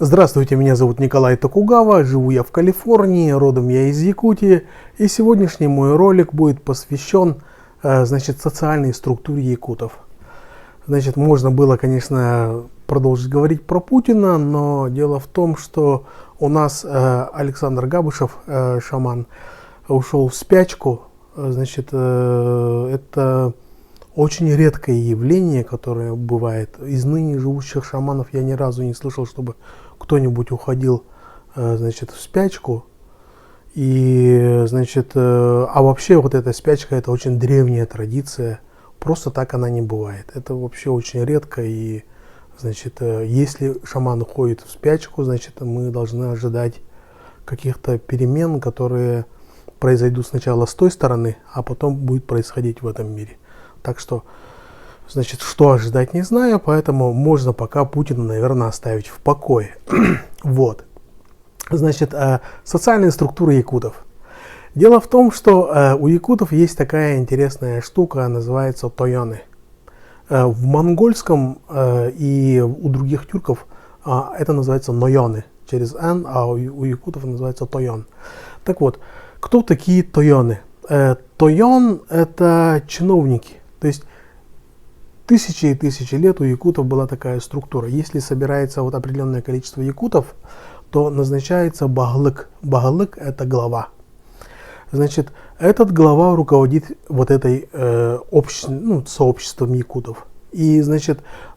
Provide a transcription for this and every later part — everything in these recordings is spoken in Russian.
Здравствуйте, меня зовут Николай Токугава, живу я в Калифорнии, родом я из Якутии, и сегодняшний мой ролик будет посвящен, социальной структуре якутов. Можно было, конечно, продолжить говорить про Путина, но дело в том, что у нас Александр Габышев, шаман, ушел в спячку. Это очень редкое явление, которое бывает. Из ныне живущих шаманов я ни разу не слышал, чтобы кто-нибудь уходил, в спячку. И, а вообще вот эта спячка — это очень древняя традиция. Просто так она не бывает. Это вообще очень редко. И, если шаман уходит в спячку, мы должны ожидать каких-то перемен, которые произойдут сначала с той стороны, а потом будет происходить в этом мире. Так что, что ожидать не знаю, поэтому можно пока Путина, наверное, оставить в покое. Вот. Социальная структура якутов. Дело в том, что у якутов есть такая интересная штука, называется тойоны. В монгольском и у других тюрков это называется нойоны через «н», а у якутов называется тойон. Так вот, кто такие тойоны? Тойон — это чиновники. То есть тысячи и тысячи лет у якутов была такая структура. Если собирается вот определенное количество якутов, то назначается баглык. Баглык — это глава. Этот глава руководит вот этой сообществом якутов. И,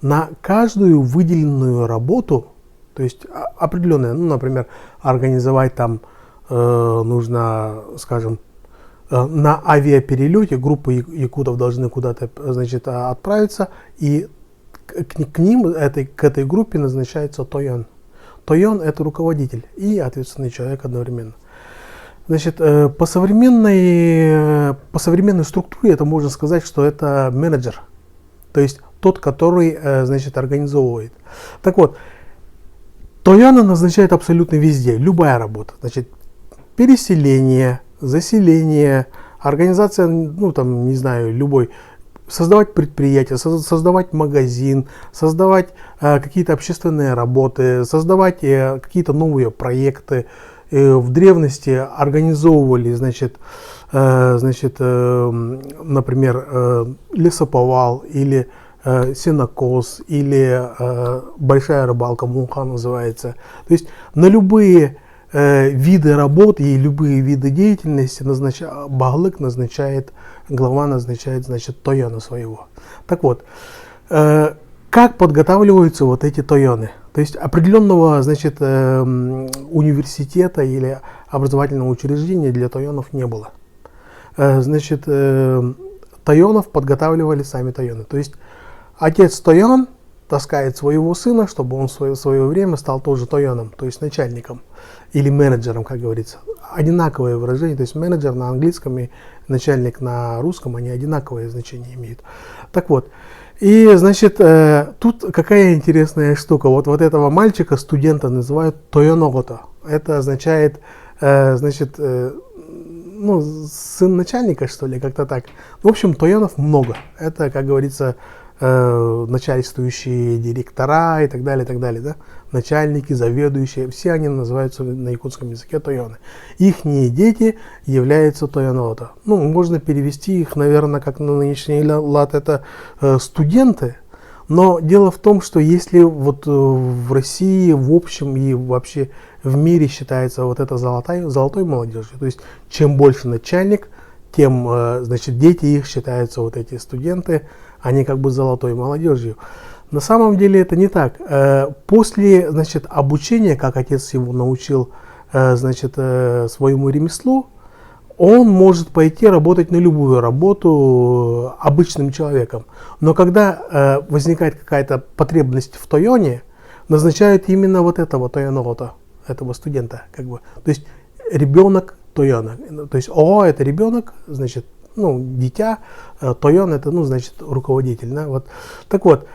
на каждую выделенную работу, то есть определенная, например, организовать там нужно, скажем, на авиаперелете группа якутов должны куда-то, отправиться, и к ним, к этой группе назначается тойон. Тойон — это руководитель и ответственный человек одновременно. По современной структуре это можно сказать, что это менеджер, то есть тот, который, организовывает. Так вот, тойона назначает абсолютно везде, любая работа. Переселение, заселение, организация, любой, создавать предприятие, создавать магазин, создавать какие-то общественные работы, создавать какие-то новые проекты. В древности организовывали, например, лесоповал или сенокос, или большая рыбалка, муха называется. То есть на любые виды работ и любые виды деятельности баглык назначает, глава назначает, тойона своего. Так вот, как подготавливаются вот эти тойоны? То есть определенного, университета или образовательного учреждения для тойонов не было. Тойонов подготавливали сами тойоны. То есть отец тойон таскает своего сына, чтобы он в свое время стал тоже тойоном, то есть начальником или менеджером, как говорится. Одинаковое выражение, то есть менеджер на английском и начальник на русском, они одинаковое значение имеют. Так вот, и, тут какая интересная штука. Вот этого мальчика, студента, называют тойоногото. Это означает, сын начальника, что ли, как-то так. В общем, тойонов много. Это, как говорится, начальствующие директора и так далее, да? Начальники, заведующие, все они называются на якутском языке тойоны. Ихние дети являются тойоногото. Можно перевести их, наверное, как на нынешний лад, это студенты. Но дело в том, что если вот в России в общем и вообще в мире считается вот это золотой молодежью, то есть чем больше начальник, тем, дети их считаются, вот эти студенты, они как бы золотой молодежью. На самом деле это не так. После, обучения, как отец его научил, своему ремеслу, он может пойти работать на любую работу обычным человеком. Но когда возникает какая-то потребность в тойоне, назначают именно вот этого тойоногото, этого студента, как бы. То есть ребенок тойона. То есть это ребенок, дитя, тойон — это, руководитель. Да? Вот. Так вот,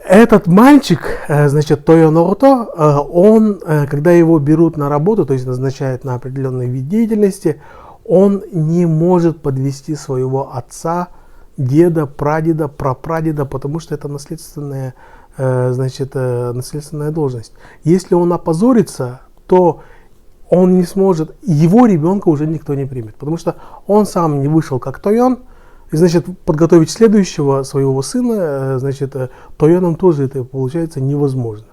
этот мальчик, тойоногото, он, когда его берут на работу, то есть назначают на определенный вид деятельности, он не может подвести своего отца, деда, прадеда, прапрадеда, потому что это наследственное значит, наследственная должность. Если он опозорится, то он не сможет, его ребенка уже никто не примет, потому что он сам не вышел как Тойон, и, значит, подготовить следующего своего сына, значит, Тойоном тоже это получается невозможно.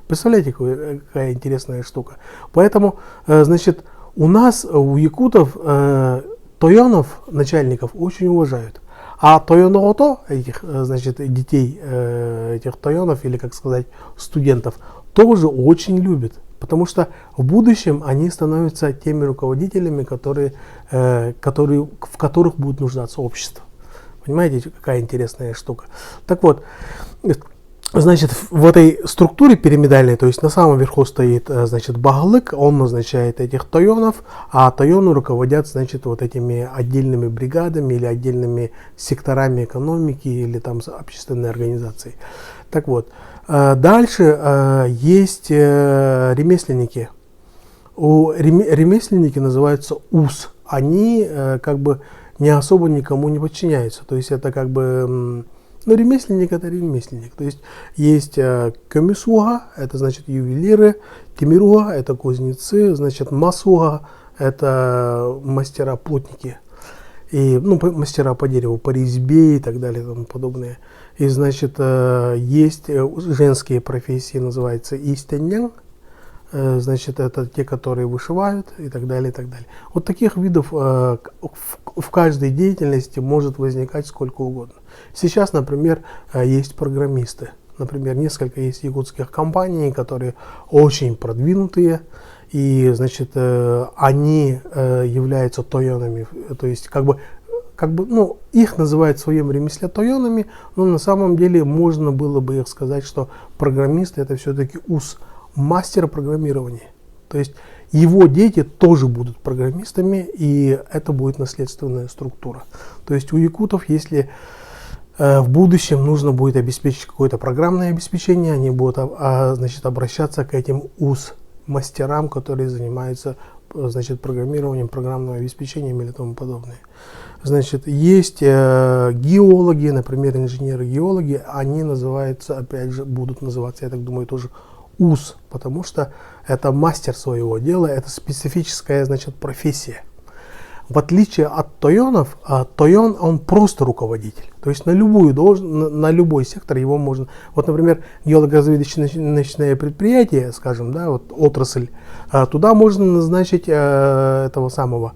Представляете, какая интересная штука. Поэтому, значит, у нас, у якутов, Тойонов, начальников, очень уважают. А Тойоногото, этих, значит, детей, этих Тойонов, или, как сказать, студентов, тоже очень любят. Потому что в будущем они становятся теми руководителями, в которых будет нуждаться общество. Понимаете, какая интересная штука. Так вот, значит, в этой структуре пирамидальной, то есть на самом верху стоит, значит, Баглык, он назначает этих Тойонов, а Тойоны руководят, значит, вот этими отдельными бригадами или отдельными секторами экономики или там общественной организацией. Так вот, дальше есть ремесленники. Ремесленники называются УС. Они как бы не особо никому не подчиняются. То есть это как бы, ну, ремесленник это ремесленник. То есть комисуга, это значит ювелиры, тимируга это кузнецы, значит масуга это мастера-плотники. И, ну, мастера по дереву, по резьбе и так далее и тому подобное. И, значит, есть женские профессии, называется истеннян. Значит, это те, которые вышивают и так далее, и так далее. Вот таких видов в каждой деятельности может возникать сколько угодно. Сейчас, например, есть программисты. Например, несколько есть якутских компаний, которые очень продвинутые. И, значит, они являются тойонами. То есть, как бы, ну, их называют в своем ремесле тойонами, но на самом деле можно было бы их сказать, что программисты это все-таки УС. Мастера программирования. То есть его дети тоже будут программистами, и это будет наследственная структура. То есть у якутов, если в будущем нужно будет обеспечить какое-то программное обеспечение, они будут, значит, обращаться к этим УС-мастерам, которые занимаются, значит, программированием, программным обеспечением или тому подобное. Значит, есть геологи, например, инженеры-геологи, они называются, опять же, будут называться, я так думаю, тоже УС, потому что это мастер своего дела, это специфическая, значит, профессия. В отличие от Тойонов, Тойон, он просто руководитель. То есть на любую должность, на любой сектор его можно... Вот, например, геологоразведочное предприятие, скажем, да, вот отрасль, туда можно назначить этого самого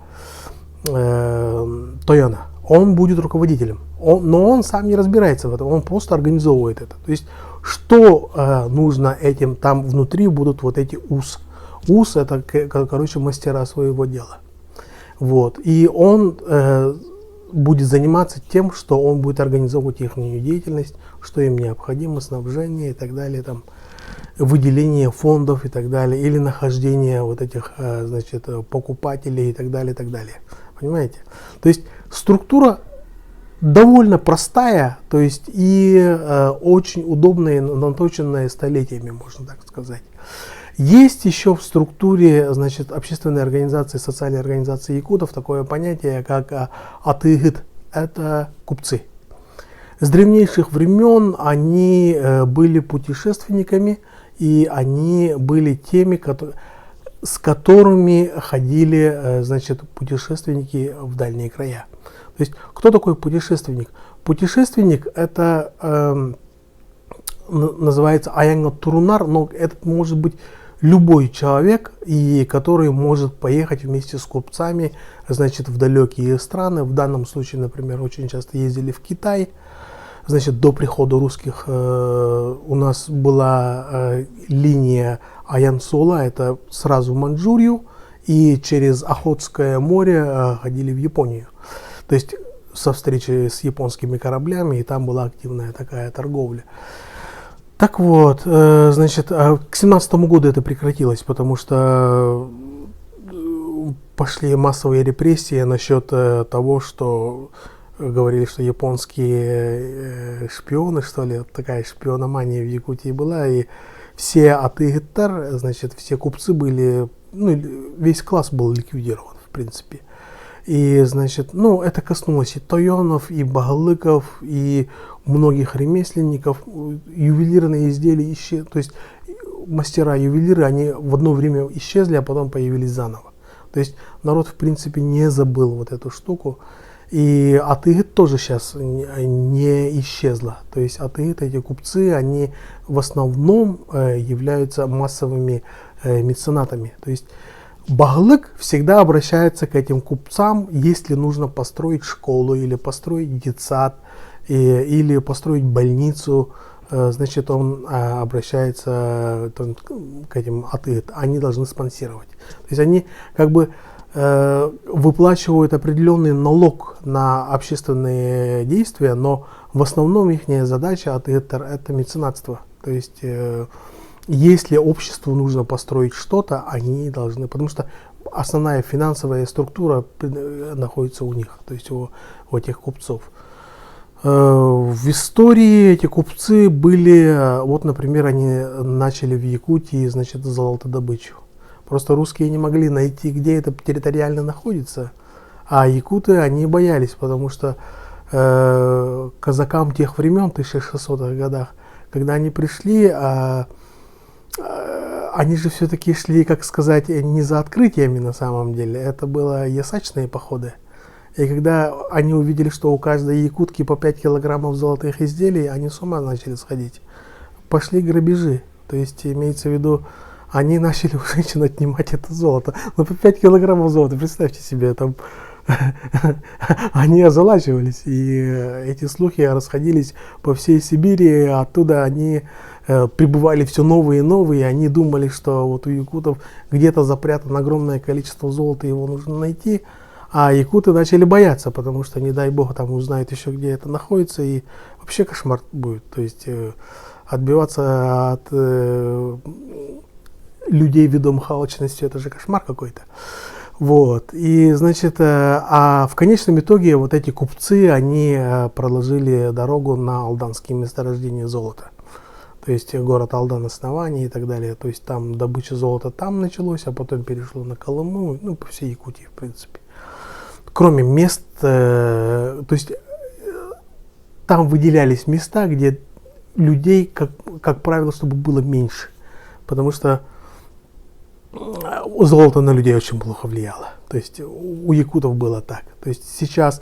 Тойона. Он будет руководителем. Но он сам не разбирается в этом, он просто организовывает это. То есть, что нужно этим, там внутри будут вот эти УС. УС это, короче, мастера своего дела. Вот. И он будет заниматься тем, что он будет организовывать их деятельность, что им необходимо, снабжение и так далее, там, выделение фондов и так далее, или нахождение вот этих, значит, покупателей и так далее, и так далее. Понимаете? То есть структура довольно простая, то есть и очень удобная, наточенная столетиями, можно так сказать. Есть еще в структуре, значит, общественной организации, социальной организации якутов такое понятие, как атыгыт, это купцы. С древнейших времен они были путешественниками, и они были теми, с которыми ходили, значит, путешественники в дальние края. То есть, кто такой путешественник? Путешественник это называется аянга турунар, но это может быть любой человек, и который может поехать вместе с купцами, значит, в далекие страны. В данном случае, например, очень часто ездили в Китай. Значит, до прихода русских у нас была линия Аян-Сола, это сразу в Маньчжурию, и через Охотское море ходили в Японию. То есть со встречи с японскими кораблями, и там была активная такая торговля. Так вот, значит, к 17 году это прекратилось, потому что пошли массовые репрессии насчет того, что говорили, что японские шпионы, что ли, такая шпиономания в Якутии была, и все атыгыттар, значит, все купцы были, ну, весь класс был ликвидирован, в принципе. И, значит, ну, это коснулось и тойонов, и багалыков, и многих ремесленников. Ювелирные изделия исчезли, то есть мастера-ювелиры, они в одно время исчезли, а потом появились заново. То есть народ, в принципе, не забыл вот эту штуку. И атеид тоже сейчас не исчезла. То есть атеид, эти купцы, они в основном являются массовыми меценатами. То есть багалык всегда обращается к этим купцам, если нужно построить школу или построить детсад, или построить больницу. Значит, он обращается к этим атеид. Они должны спонсировать. То есть они как бы выплачивают определенный налог на общественные действия, но в основном их задача это меценатство. То есть если обществу нужно построить что-то, они должны, потому что основная финансовая структура находится у них, то есть у этих купцов. В истории эти купцы были, вот, например, они начали в Якутии, значит, золотодобычу. Просто русские не могли найти, где это территориально находится, а якуты, они боялись, потому что казакам тех времен, в 1600-х годах, когда они пришли, они же все-таки шли, как сказать, не за открытиями на самом деле, это были ясачные походы. И когда они увидели, что у каждой якутки по 5 килограммов золотых изделий, они с ума начали сходить. Пошли грабежи. То есть, имеется в виду, они начали у женщин отнимать это золото. Ну, по 5 килограммов золота, представьте себе, там они озолачивались. И эти слухи расходились по всей Сибири, оттуда они прибывали все новые и новые, и они думали, что вот у якутов где-то запрятано огромное количество золота, его нужно найти. А якуты начали бояться, потому что, не дай бог, там узнают еще, где это находится, и вообще кошмар будет. То есть отбиваться от людей ведомых алчностью, это же кошмар какой-то. Вот. И, значит, а в конечном итоге вот эти купцы, они проложили дорогу на алданские месторождения золота. То есть город Алдан основание и так далее. То есть там добыча золота там началась, а потом перешло на Колыму, ну, по всей Якутии, в принципе. Кроме мест, то есть там выделялись места, где людей, как правило, чтобы было меньше. Потому что золото на людей очень плохо влияло. То есть у якутов было так. То есть сейчас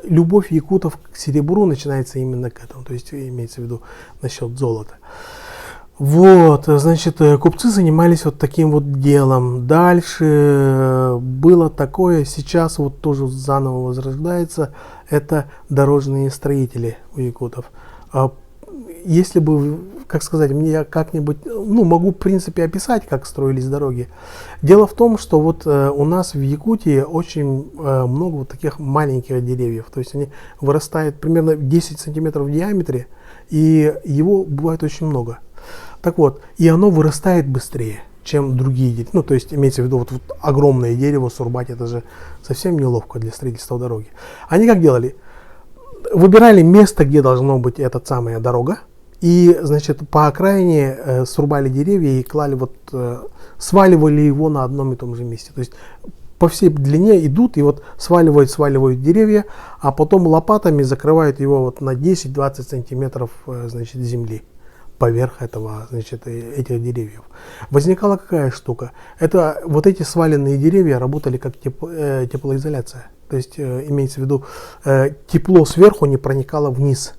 любовь якутов к серебру начинается именно к этому. То есть имеется в виду насчет золота. Вот, значит, купцы занимались вот таким вот делом. Дальше было такое, сейчас вот тоже заново возрождается, это дорожные строители у якутов. Если бы, как сказать, мне как-нибудь, ну, могу в принципе описать, как строились дороги. Дело в том, что вот у нас в Якутии очень много вот таких маленьких деревьев. То есть они вырастают примерно 10 сантиметров в диаметре, и его бывает очень много. Так вот, и оно вырастает быстрее, чем другие деревья. Ну, то есть, имеется в виду, вот огромное дерево срубать, это же совсем неловко для строительства дороги. Они как делали? Выбирали место, где должна быть эта самая дорога, и, значит, по окраине срубали деревья и клали вот, сваливали его на одном и том же месте. То есть, по всей длине идут и вот сваливают деревья, а потом лопатами закрывают его вот на 10-20 сантиметров, значит, земли поверх этого, значит, этих деревьев. Возникала какая штука? Это вот эти сваленные деревья работали как теплоизоляция. То есть имеется в виду, тепло сверху не проникало вниз,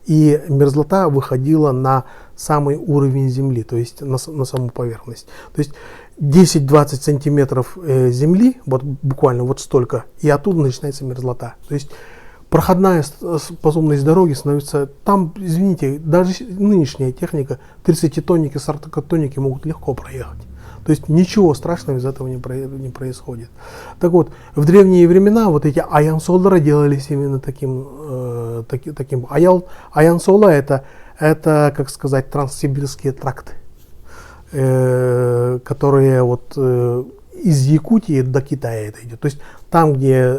и мерзлота выходила на самый уровень земли, то есть на саму поверхность. То есть 10-20 сантиметров земли, вот буквально вот столько, и оттуда начинается мерзлота. То есть проходная способность дороги становится, там, извините, даже нынешняя техника, 30-тонники, 40-тонники могут легко проехать. То есть ничего страшного из этого не происходит. Так вот, в древние времена вот эти аянсолдары делались именно таким. Аянсола это, как сказать, транссибирские тракты, которые вот из Якутии до Китая это идет. То есть там, где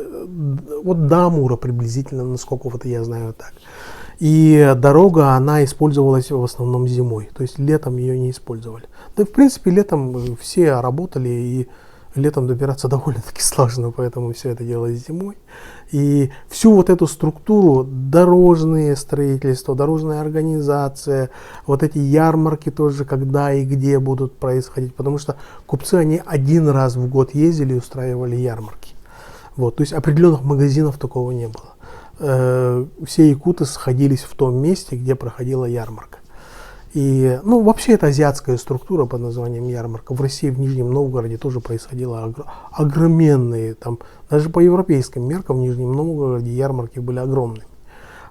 вот до Амура приблизительно, насколько вот я знаю так. И дорога, она использовалась в основном зимой. То есть летом ее не использовали. Да, в принципе, летом все работали, и летом добираться довольно-таки сложно, поэтому все это делалось зимой. И всю вот эту структуру, дорожное строительство, дорожная организация, вот эти ярмарки тоже, когда и где будут происходить, потому что купцы, они один раз в год ездили и устраивали ярмарки. Вот, то есть определенных магазинов такого не было. Все якуты сходились в том месте, где проходила ярмарка. И, ну, вообще это азиатская структура под названием ярмарка. В России, в Нижнем Новгороде тоже происходило огроменные, там, даже по европейским меркам в Нижнем Новгороде ярмарки были огромными.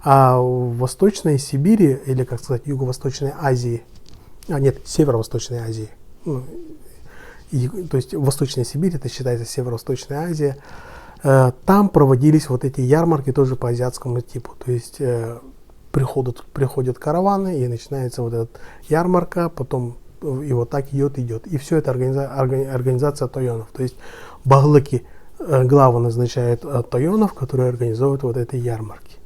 А в Восточной Сибири, или, как сказать, Юго-Восточной Азии, Северо-Восточной Азии, ну, то есть Восточная Сибирь, это считается Северо-Восточная Азия, там проводились вот эти ярмарки тоже по азиатскому типу. То есть приходят караваны, и начинается вот эта ярмарка, потом и вот так идет. И все это организация тойонов. То есть баглыки главы назначают тойонов, которые организуют вот эти ярмарки.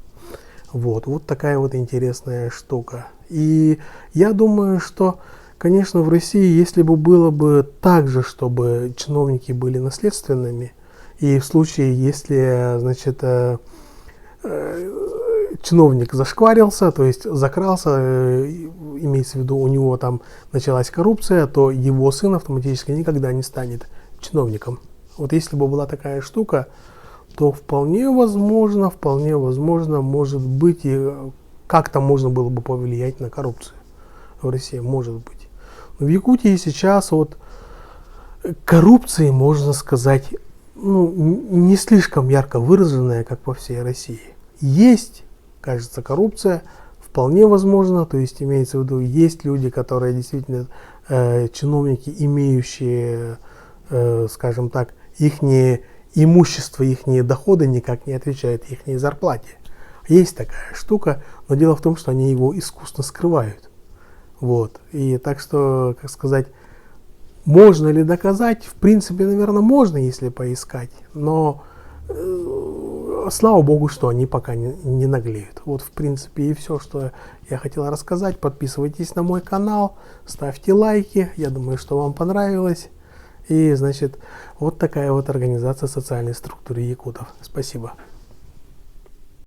Вот такая вот интересная штука. И я думаю, что, конечно, в России, если бы было бы так же, чтобы чиновники были наследственными, и в случае, если, значит, чиновник зашкварился, то есть закрался, имеется в виду, у него там началась коррупция, то его сын автоматически никогда не станет чиновником. Вот если бы была такая штука, то вполне возможно, может быть, и как-то можно было бы повлиять на коррупцию в России, может быть. Но в Якутии сейчас вот коррупции, можно сказать, ну, не слишком ярко выраженная, как по всей России. Есть, кажется, коррупция, вполне возможно, то есть имеется в виду, есть люди, которые действительно чиновники, имеющие, скажем так, их имущество, их доходы никак не отвечают их зарплате. Есть такая штука, но дело в том, что они его искусно скрывают. Вот. И так что, как сказать, можно ли доказать? В принципе, наверное, можно, если поискать, но слава богу, что они пока не наглеют. Вот, в принципе, и все, что я хотел рассказать. Подписывайтесь на мой канал, ставьте лайки. Я думаю, что вам понравилось. И, значит, вот такая вот организация социальной структуры якутов. Спасибо.